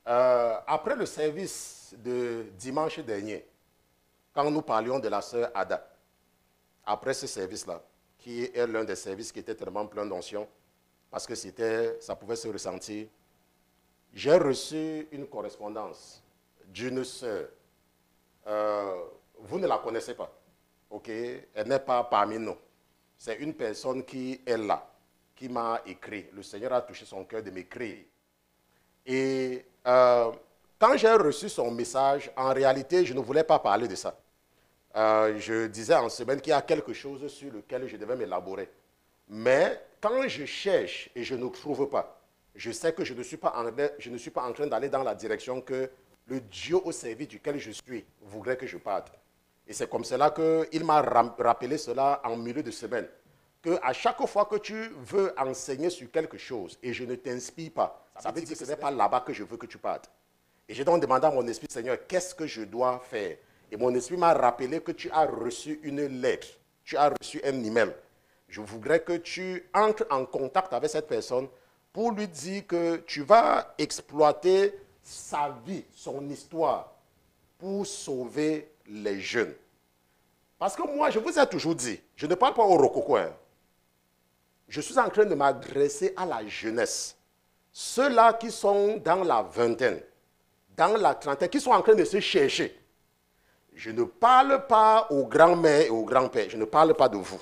Après le service de dimanche dernier, quand nous parlions de la sœur Ada, après ce service-là, qui est l'un des services qui était tellement plein d'onction, parce que ça pouvait se ressentir, j'ai reçu une correspondance d'une sœur. Vous ne la connaissez pas, ok? Elle n'est pas parmi nous. C'est une personne qui est là, qui m'a écrit. Le Seigneur a touché son cœur de m'écrire. Et quand j'ai reçu son message, en réalité, je ne voulais pas parler de ça. Je disais en semaine qu'il y a quelque chose sur lequel je devais m'élaborer. Mais quand je cherche et je ne trouve pas, je sais que je ne suis pas en train d'aller dans la direction que le Dieu au service duquel je suis voudrait que je parte. Et c'est comme cela qu'il m'a rappelé cela en milieu de semaine. Qu'à chaque fois que tu veux enseigner sur quelque chose et je ne t'inspire pas, ça veut dire que ce n'est pas là-bas que je veux que tu partes. Et j'ai donc demandé à mon esprit, Seigneur, qu'est-ce que je dois faire? Et mon esprit m'a rappelé que tu as reçu une lettre, tu as reçu un email. Je voudrais que tu entres en contact avec cette personne pour lui dire que tu vas exploiter sa vie, son histoire, pour sauver les jeunes. Parce que moi, je vous ai toujours dit, je ne parle pas au rococo. Je suis en train de m'adresser à la jeunesse. Ceux-là qui sont dans la vingtaine, dans la trentaine, qui sont en train de se chercher. Je ne parle pas aux grands-mères et aux grands-pères. Je ne parle pas de vous.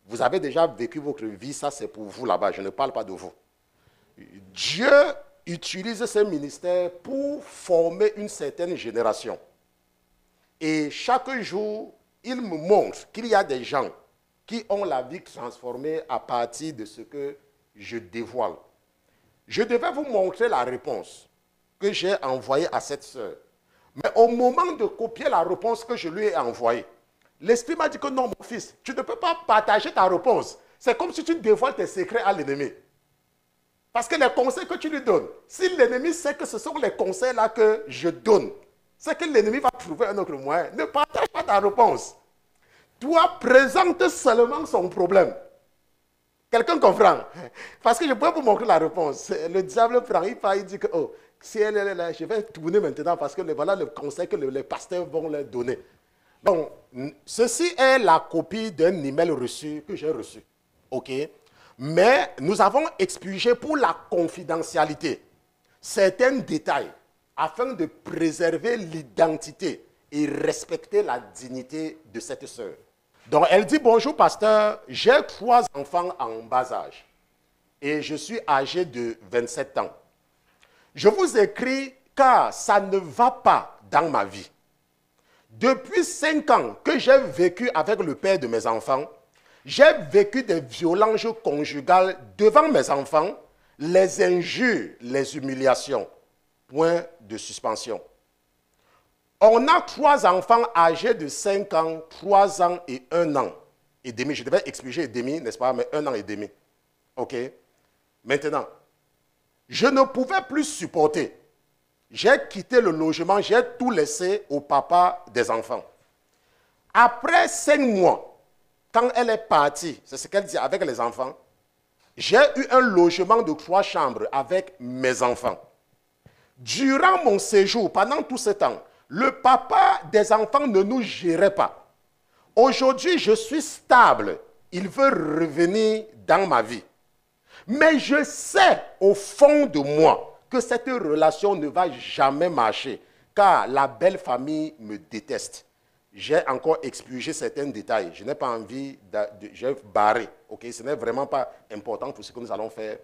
Vous avez déjà vécu votre vie, ça c'est pour vous là-bas. Je ne parle pas de vous. Dieu utilise ce ministère pour former une certaine génération. Et chaque jour, il me montre qu'il y a des gens qui ont la vie transformée à partir de ce que je dévoile. Je devais vous montrer la réponse que j'ai envoyée à cette sœur. Mais au moment de copier la réponse que je lui ai envoyée, l'Esprit m'a dit que non, mon fils, tu ne peux pas partager ta réponse. C'est comme si tu dévoiles tes secrets à l'ennemi. Parce que les conseils que tu lui donnes, si l'ennemi sait que ce sont les conseils-là que je donne, c'est que l'ennemi va trouver un autre moyen. Ne partage pas ta réponse. Toi, présente seulement son problème. Quelqu'un comprend? Parce que je peux vous montrer la réponse. Le diable prend, il dit que, oh, si elle est là, je vais tourner maintenant parce que voilà le conseil que les pasteurs vont leur donner. Donc, ceci est la copie d'un email reçu que j'ai reçu. OK? Mais nous avons expurgé pour la confidentialité certains détails afin de préserver l'identité et respecter la dignité de cette sœur. Donc, elle dit, bonjour pasteur, j'ai 3 enfants en bas âge et je suis âgé de 27 ans. Je vous écris car ça ne va pas dans ma vie. Depuis 5 ans que j'ai vécu avec le père de mes enfants, j'ai vécu des violences conjugales devant mes enfants, les injures, les humiliations. Point de suspension. On a 3 enfants âgés de 5 ans, 3 ans et 1 an et demi. Je devais expliquer et demi, n'est-ce pas, mais 1 an et demi. OK? Maintenant, je ne pouvais plus supporter. J'ai quitté le logement, j'ai tout laissé au papa des enfants. Après 5 mois, quand elle est partie, c'est ce qu'elle dit avec les enfants, j'ai eu un logement de 3 chambres avec mes enfants. Durant mon séjour, pendant tout ce temps, le papa des enfants ne nous gérait pas. Aujourd'hui, je suis stable. Il veut revenir dans ma vie. Mais je sais au fond de moi que cette relation ne va jamais marcher, car la belle famille me déteste. J'ai encore expurgé certains détails. Je n'ai pas envie j'ai barré. Okay? Ce n'est vraiment pas important pour ce que nous allons faire.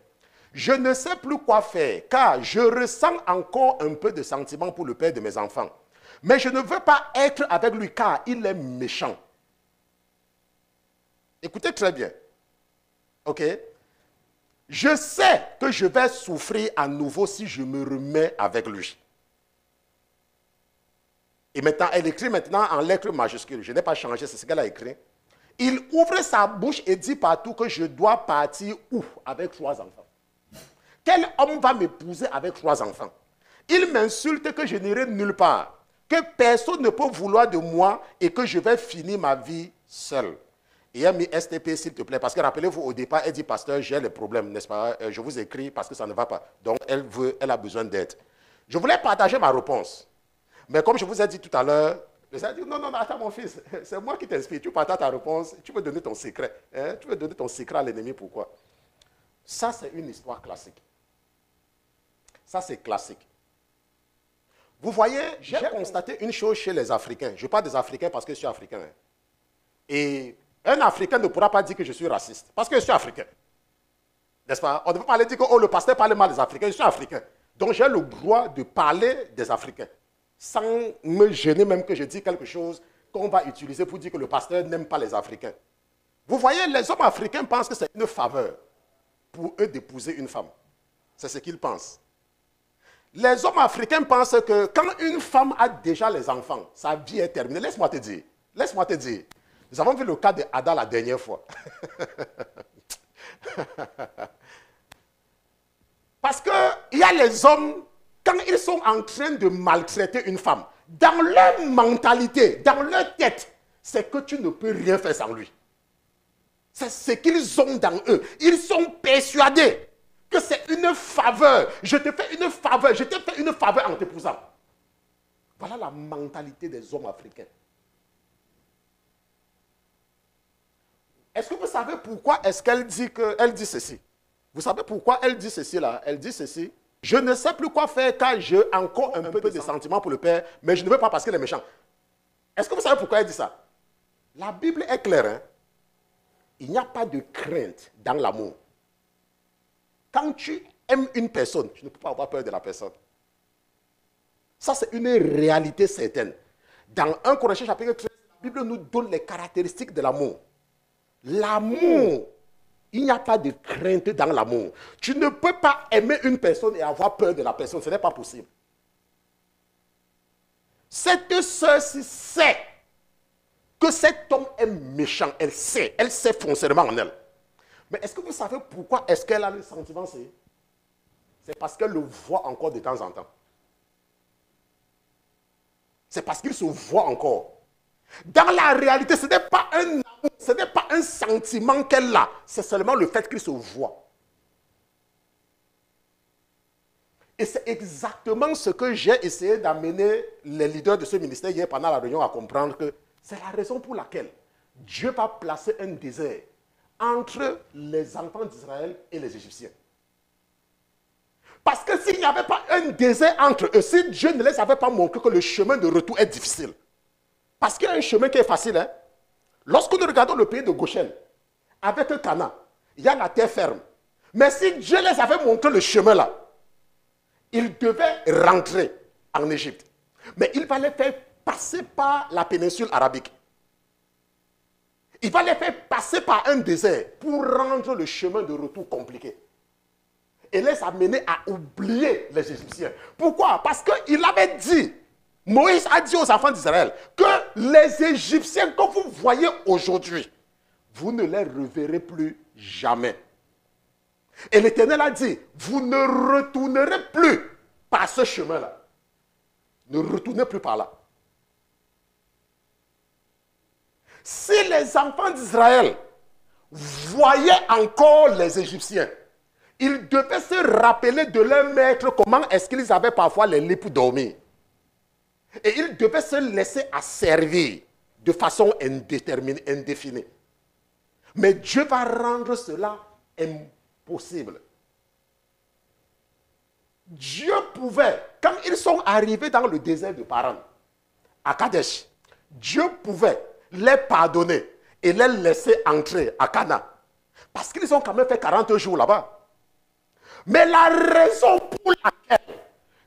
Je ne sais plus quoi faire, car je ressens encore un peu de sentiment pour le père de mes enfants. Mais je ne veux pas être avec lui, car il est méchant. Écoutez très bien. OK? Je sais que je vais souffrir à nouveau si je me remets avec lui. Et maintenant, elle écrit maintenant en lettres majuscules. Je n'ai pas changé, c'est ce qu'elle a écrit. Il ouvre sa bouche et dit partout que je dois partir où? Avec 3 enfants. Quel homme va m'épouser avec 3 enfants? Il m'insulte que je n'irai nulle part, que personne ne peut vouloir de moi et que je vais finir ma vie seul. Et elle a mis STP, s'il te plaît, parce que rappelez-vous, au départ, elle dit, pasteur, j'ai les problèmes, n'est-ce pas? Je vous écris parce que ça ne va pas. Donc, elle a besoin d'aide. Je voulais partager ma réponse. Mais comme je vous ai dit tout à l'heure, le Seigneur dit, non, non, attends mon fils, c'est moi qui t'inspire. Tu partages ta réponse, tu veux donner ton secret. Hein? Tu veux donner ton secret à l'ennemi, pourquoi? Ça, c'est une histoire classique. Ça, c'est classique. Vous voyez, j'ai constaté une chose chez les Africains. Je parle des Africains parce que je suis africain. Hein. Et un Africain ne pourra pas dire que je suis raciste, parce que je suis africain. N'est-ce pas? On ne peut pas aller dire que oh, le pasteur parle mal des Africains, je suis africain. Donc j'ai le droit de parler des Africains, sans me gêner même que je dise quelque chose qu'on va utiliser pour dire que le pasteur n'aime pas les Africains. Vous voyez, les hommes africains pensent que c'est une faveur pour eux d'épouser une femme. C'est ce qu'ils pensent. Les hommes africains pensent que quand une femme a déjà les enfants, sa vie est terminée. Laisse-moi te dire. Laisse-moi te dire. Nous avons vu le cas de Ada la dernière fois. Parce qu'il y a les hommes, quand ils sont en train de maltraiter une femme, dans leur mentalité, dans leur tête, c'est que tu ne peux rien faire sans lui. C'est ce qu'ils ont dans eux. Ils sont persuadés que c'est une faveur. Je te fais une faveur, je te fais une faveur en t'épousant. Voilà la mentalité des hommes africains. Est-ce que vous savez pourquoi est-ce qu'elle dit dit ceci? Vous savez pourquoi elle dit ceci là? Elle dit ceci. Je ne sais plus quoi faire car j'ai encore un peu de sentiments pour le père, mais je ne veux pas parce qu'il est méchant. Est-ce que vous savez pourquoi elle dit ça? La Bible est claire. Hein? Il n'y a pas de crainte dans l'amour. Quand tu aimes une personne, tu ne peux pas avoir peur de la personne. Ça, c'est une réalité certaine. Dans 1 Corinthiens chapitre 13, la Bible nous donne les caractéristiques de l'amour. L'amour, il n'y a pas de crainte dans l'amour. Tu ne peux pas aimer une personne et avoir peur de la personne. Ce n'est pas possible. Cette sœur-ci sait que cet homme est méchant. Elle sait foncièrement en elle. Mais est-ce que vous savez pourquoi est-ce qu'elle a le sentiment? C'est parce qu'elle le voit encore de temps en temps. C'est parce qu'il se voit encore. Dans la réalité, ce n'est pas un amour, ce n'est pas un sentiment qu'elle a. C'est seulement le fait qu'il se voit. Et c'est exactement ce que j'ai essayé d'amener les leaders de ce ministère hier pendant la réunion à comprendre que c'est la raison pour laquelle Dieu va placer un désert entre les enfants d'Israël et les Égyptiens. Parce que s'il n'y avait pas un désert entre eux, si Dieu ne les avait pas montré que le chemin de retour est difficile, parce qu'il y a un chemin qui est facile. Hein? Lorsque nous regardons le pays de Goshen, avec un Canaan, il y a la terre ferme. Mais si Dieu les avait montré le chemin là, ils devaient rentrer en Égypte. Mais il va les faire passer par la péninsule arabique. Il va les faire passer par un désert pour rendre le chemin de retour compliqué. Et les amener à oublier les Égyptiens. Pourquoi? Parce qu'il avait dit, Moïse a dit aux enfants d'Israël que les Égyptiens que vous voyez aujourd'hui, vous ne les reverrez plus jamais. Et l'Éternel a dit, vous ne retournerez plus par ce chemin-là. Ne retournez plus par là. Si les enfants d'Israël voyaient encore les Égyptiens, ils devaient se rappeler de leur maître comment est-ce qu'ils avaient parfois les lits pour dormir. Et ils devaient se laisser asservir de façon indéterminée, indéfinie. Mais Dieu va rendre cela impossible. Dieu pouvait, quand ils sont arrivés dans le désert de Paran, à Kadesh, Dieu pouvait les pardonner et les laisser entrer à Canaan. Parce qu'ils ont quand même fait 40 jours là-bas. Mais la raison pour laquelle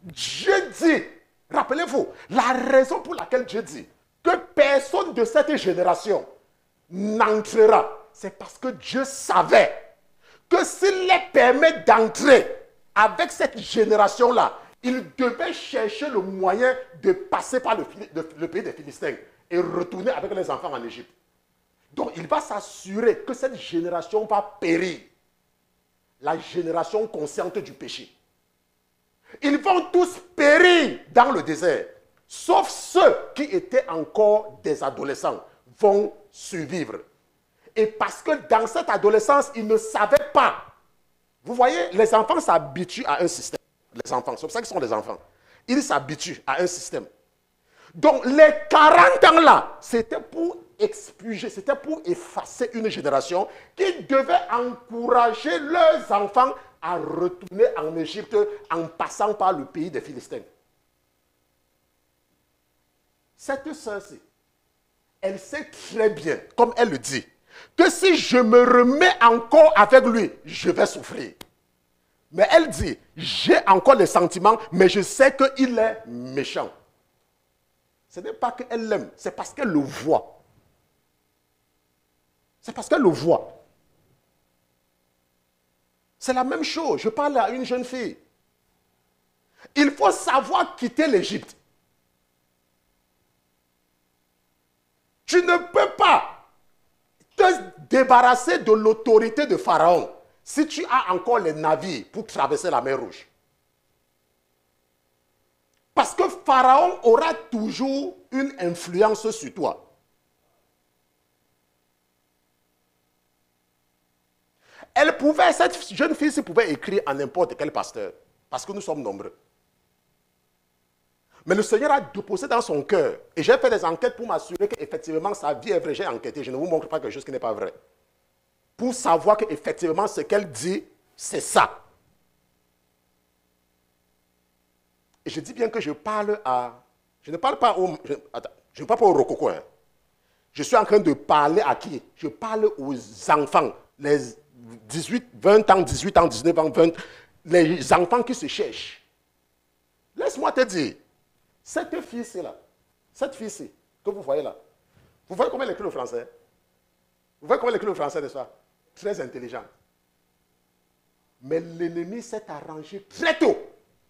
Dieu dit, rappelez-vous, la raison pour laquelle Dieu dit que personne de cette génération n'entrera, c'est parce que Dieu savait que s'il les permet d'entrer avec cette génération-là, il devait chercher le moyen de passer par le pays des Philistins et retourner avec les enfants en Égypte. Donc il va s'assurer que cette génération va périr. La génération consciente du péché. Ils vont tous périr dans le désert, sauf ceux qui étaient encore des adolescents vont survivre. Et parce que dans cette adolescence, ils ne savaient pas. Vous voyez, les enfants s'habituent à un système. Les enfants, c'est pour ça qu'ils sont des enfants. il s'habitue à un système. Donc, les 40 ans là, c'était pour expuger, c'était pour effacer une génération qui devait encourager leurs enfants à retourner en Égypte en passant par le pays des Philistins. Cette sœur-ci, elle sait très bien, comme elle le dit, que si je me remets encore avec lui, je vais souffrir. Mais elle dit, j'ai encore les sentiments, mais je sais qu'il est méchant. Ce n'est pas qu'elle l'aime, c'est parce qu'elle le voit. C'est parce qu'elle le voit. C'est la même chose. Je parle à une jeune fille. Il faut savoir quitter l'Égypte. Tu ne peux pas te débarrasser de l'autorité de Pharaon si tu as encore les navires pour traverser la mer Rouge. Parce que Pharaon aura toujours une influence sur toi. Cette jeune fille pouvait écrire à n'importe quel pasteur, parce que nous sommes nombreux. Mais le Seigneur a déposé dans son cœur, et j'ai fait des enquêtes pour m'assurer qu'effectivement sa vie est vraie. J'ai enquêté, je ne vous montre pas quelque chose qui n'est pas vrai. Pour savoir qu'effectivement ce qu'elle dit, c'est ça. Et je dis bien que je parle à... Je ne parle pas au... Je ne parle pas au rococo. Hein. Je suis en train de parler à qui? Je parle aux enfants, les 18, 20 ans, 18 ans, 19 ans, 20, les enfants qui se cherchent. Laisse-moi te dire, cette fille-ci là, cette fille-ci que vous voyez là, vous voyez comment elle écrit le français? Vous voyez comment elle écrit le français de ça? Très intelligente. Mais l'ennemi s'est arrangé très tôt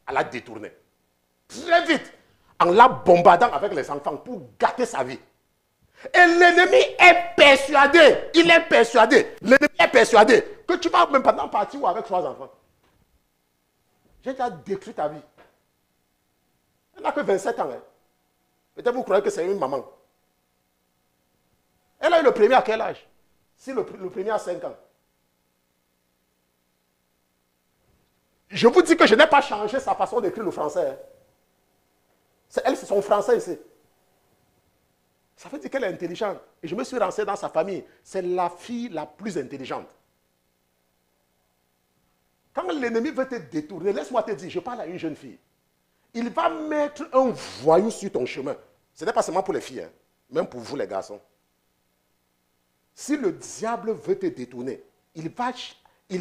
à la détourner. Très vite, en la bombardant avec les enfants pour gâter sa vie. Et l'ennemi est persuadé, l'ennemi est persuadé que tu vas même pendant partir ou avec 3 enfants. J'ai déjà détruit ta vie. Elle n'a que 27 ans. Hein. Peut-être vous croyez que c'est une maman. Elle a eu le premier à quel âge? Si le premier à 5 ans. Je vous dis que je n'ai pas changé sa façon d'écrire le français. Hein. Elle, c'est son français ici. Ça veut dire qu'elle est intelligente. Et je me suis renseigné dans sa famille. C'est la fille la plus intelligente. Quand l'ennemi veut te détourner, laisse-moi te dire, je parle à une jeune fille. Il va mettre un voyou sur ton chemin. Ce n'est pas seulement pour les filles, hein, même pour vous les garçons. Si le diable veut te détourner, il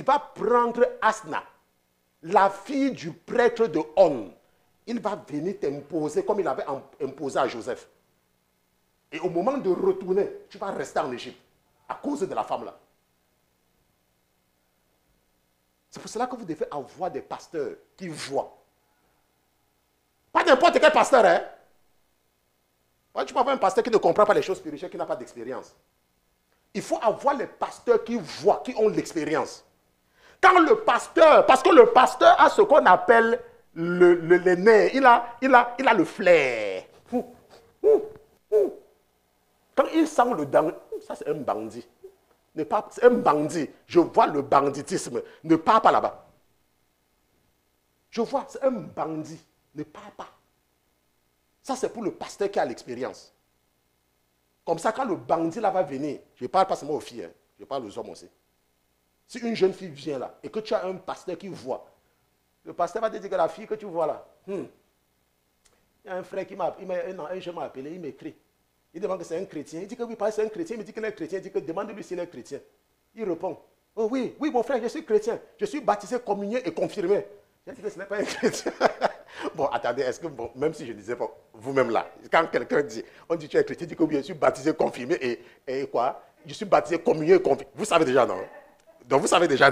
va prendre Asna, la fille du prêtre de On. Il va venir t'imposer comme il avait imposé à Joseph. Et au moment de retourner, tu vas rester en Égypte à cause de la femme là. C'est pour cela que vous devez avoir des pasteurs qui voient. Pas n'importe quel pasteur, hein. Ouais, tu peux avoir un pasteur qui ne comprend pas les choses spirituelles, qui n'a pas d'expérience. Il faut avoir les pasteurs qui voient, qui ont l'expérience. Quand le pasteur, parce que le pasteur a ce qu'on appelle le nez, il a le flair. Quand il sent le danger, ça c'est un bandit. C'est un bandit. Je vois le banditisme. Ne pars pas là-bas. Je vois, c'est un bandit. Ne pars pas. Ça c'est pour le pasteur qui a l'expérience. Comme ça, quand le bandit là va venir, je ne parle pas seulement aux filles, hein, je parle aux hommes aussi. Si une jeune fille vient là et que tu as un pasteur qui voit, le pasteur va te dire que la fille que tu vois là, il y a un frère qui m'a, un jeune m'a appelé, il m'écrit. Il demande que c'est un chrétien. Il dit que oui, c'est un chrétien. Il me dit qu'il est chrétien. Il dit que demande-lui s'il est chrétien. Il répond, oh oui, mon frère, je suis chrétien. Je suis baptisé, communié et confirmé. J'ai dit que ce n'est pas un chrétien. Bon, attendez, est-ce que, bon, même si je ne disais pas, vous-même là, quand quelqu'un dit, on dit tu es chrétien, il dit que oui, je suis baptisé, confirmé et quoi? Je suis baptisé, communié et confirmé. Vous savez déjà, non? Donc vous savez déjà.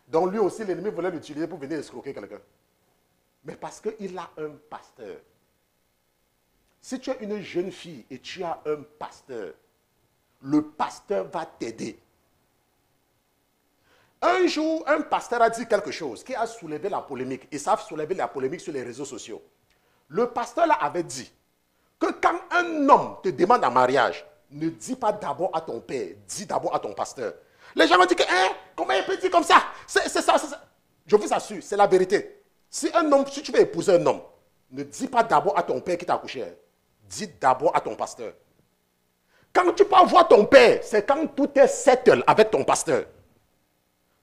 Donc lui aussi, l'ennemi voulait l'utiliser pour venir escroquer quelqu'un. Mais parce qu'il a un pasteur. Si tu es une jeune fille et tu as un pasteur, le pasteur va t'aider. Un jour, un pasteur a dit quelque chose qui a soulevé la polémique. Ils savent soulever la polémique sur les réseaux sociaux. Le pasteur là avait dit que quand un homme te demande en mariage, ne dis pas d'abord à ton père, dis d'abord à ton pasteur. Les gens vont dire que, hein, comment il peut dire comme ça? C'est ça, c'est ça. Je vous assure, c'est la vérité. Si tu veux épouser un homme, ne dis pas d'abord à ton père qui t'a accouché. Hein. Dis d'abord à ton pasteur. Quand tu peux voir ton père, c'est quand tout est settle avec ton pasteur.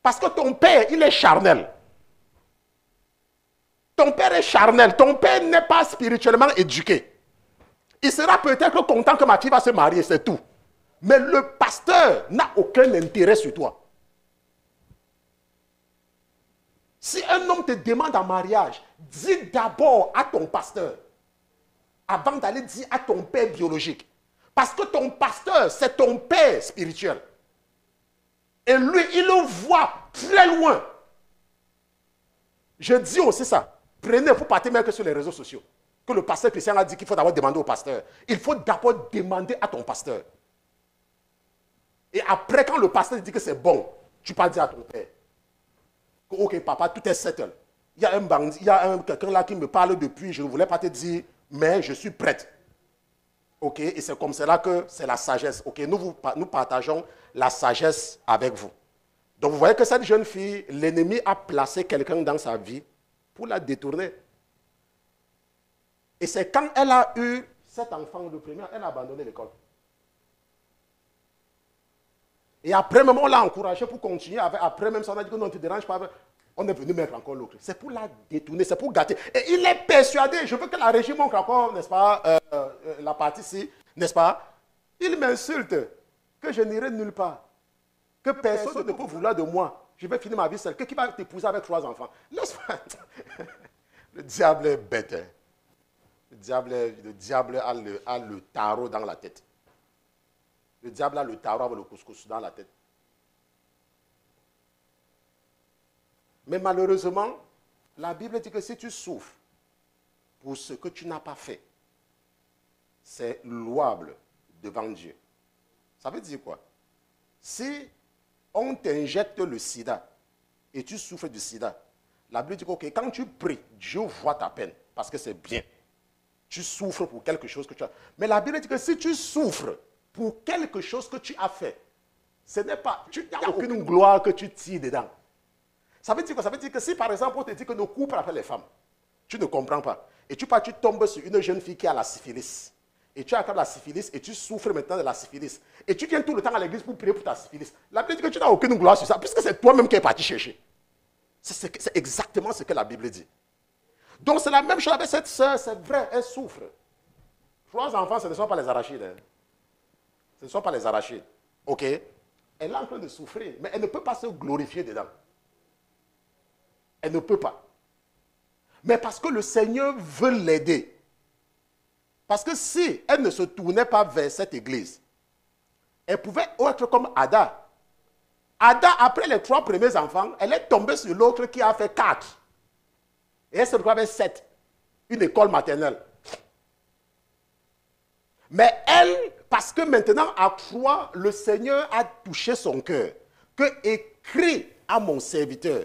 Parce que ton père, il est charnel. Ton père est charnel. Ton père n'est pas spirituellement éduqué. Il sera peut-être content que ma fille va se marier, c'est tout. Mais le pasteur n'a aucun intérêt sur toi. Si un homme te demande en mariage, dis d'abord à ton pasteur, avant d'aller dire à ton père biologique. Parce que ton pasteur, c'est ton père spirituel. Et lui, il le voit très loin. Je dis aussi ça. Prenez, il faut partir même que sur les réseaux sociaux. Que le pasteur Christian a dit qu'il faut d'abord demander au pasteur. Il faut d'abord demander à ton pasteur. Et après, quand le pasteur dit que c'est bon, tu peux dire à ton père. Ok, papa, tout est settle. Il y a un bandit, il y a quelqu'un là qui me parle depuis, je ne voulais pas te dire, mais je suis prête. Ok, et c'est comme cela que c'est la sagesse. Ok, nous partageons la sagesse avec vous. Donc vous voyez que cette jeune fille, l'ennemi a placé quelqu'un dans sa vie pour la détourner. Et c'est quand elle a eu cet enfant, le premier, elle a abandonné l'école. Et après même, on l'a encouragée pour continuer. Après même, ça, on a dit que non, ne te dérange pas. On est venu mettre encore l'autre. C'est pour la détourner, c'est pour gâter. Et il est persuadé, je veux que la régie montre encore, n'est-ce pas, la partie ici, n'est-ce pas? Il m'insulte que je n'irai nulle part. Que personne ne peut vouloir de moi. Je vais finir ma vie seule. Qui va t'épouser avec 3 enfants? Le diable est bête. Hein? Le diable a le tarot dans la tête. Le diable a le tarot avec le couscous dans la tête. Mais malheureusement, la Bible dit que si tu souffres pour ce que tu n'as pas fait, c'est louable devant Dieu. Ça veut dire quoi? Si on t'injecte le sida et tu souffres du sida, la Bible dit que okay, quand tu pries, Dieu voit ta peine parce que c'est bien. Tu souffres pour quelque chose que tu as. Mais la Bible dit que si tu souffres pour quelque chose que tu as fait, ce n'est pas, il n'y a aucune gloire que tu tires dedans. Ça veut dire quoi? Ça veut dire que si par exemple on te dit que ne cours pas après les femmes, tu ne comprends pas. Et tu tombes sur une jeune fille qui a la syphilis. Et tu as la syphilis et tu souffres maintenant de la syphilis. Et tu viens tout le temps à l'église pour prier pour ta syphilis. La Bible dit que tu n'as aucune gloire sur ça, puisque c'est toi-même qui es parti chercher. C'est exactement ce que la Bible dit. Donc c'est la même chose avec cette soeur, c'est vrai, elle souffre. 3 enfants, ce ne sont pas les arachides. Hein. Ce ne sont pas les arachides. Ok? Elle est en train de souffrir, mais elle ne peut pas se glorifier dedans. Elle ne peut pas. Mais parce que le Seigneur veut l'aider. Parce que si elle ne se tournait pas vers cette église, elle pouvait être comme Ada. Ada, après les 3 premiers enfants, elle est tombée sur l'autre qui a fait 4. Et elle se retrouve avec 7. Une école maternelle. Mais elle, parce que maintenant, à 3, le Seigneur a touché son cœur. Que écrit à mon serviteur.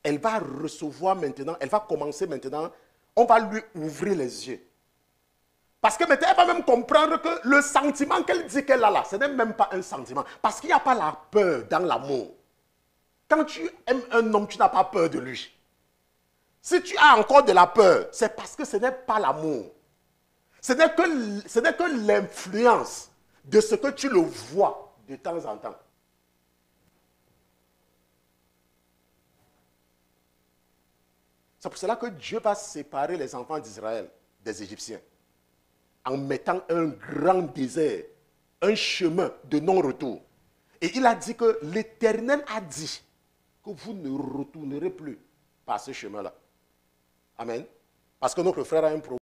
Elle va recevoir maintenant, elle va commencer maintenant, on va lui ouvrir les yeux. Parce que maintenant, elle va même comprendre que le sentiment qu'elle dit qu'elle a là, ce n'est même pas un sentiment. Parce qu'il n'y a pas la peur dans l'amour. Quand tu aimes un homme, tu n'as pas peur de lui. Si tu as encore de la peur, c'est parce que ce n'est pas l'amour. Ce n'est que l'influence de ce que tu le vois de temps en temps. C'est pour cela que Dieu va séparer les enfants d'Israël des Égyptiens en mettant un grand désert, un chemin de non-retour. Et il a dit que l'Éternel a dit que vous ne retournerez plus par ce chemin-là. Amen. Parce que notre frère a un problème.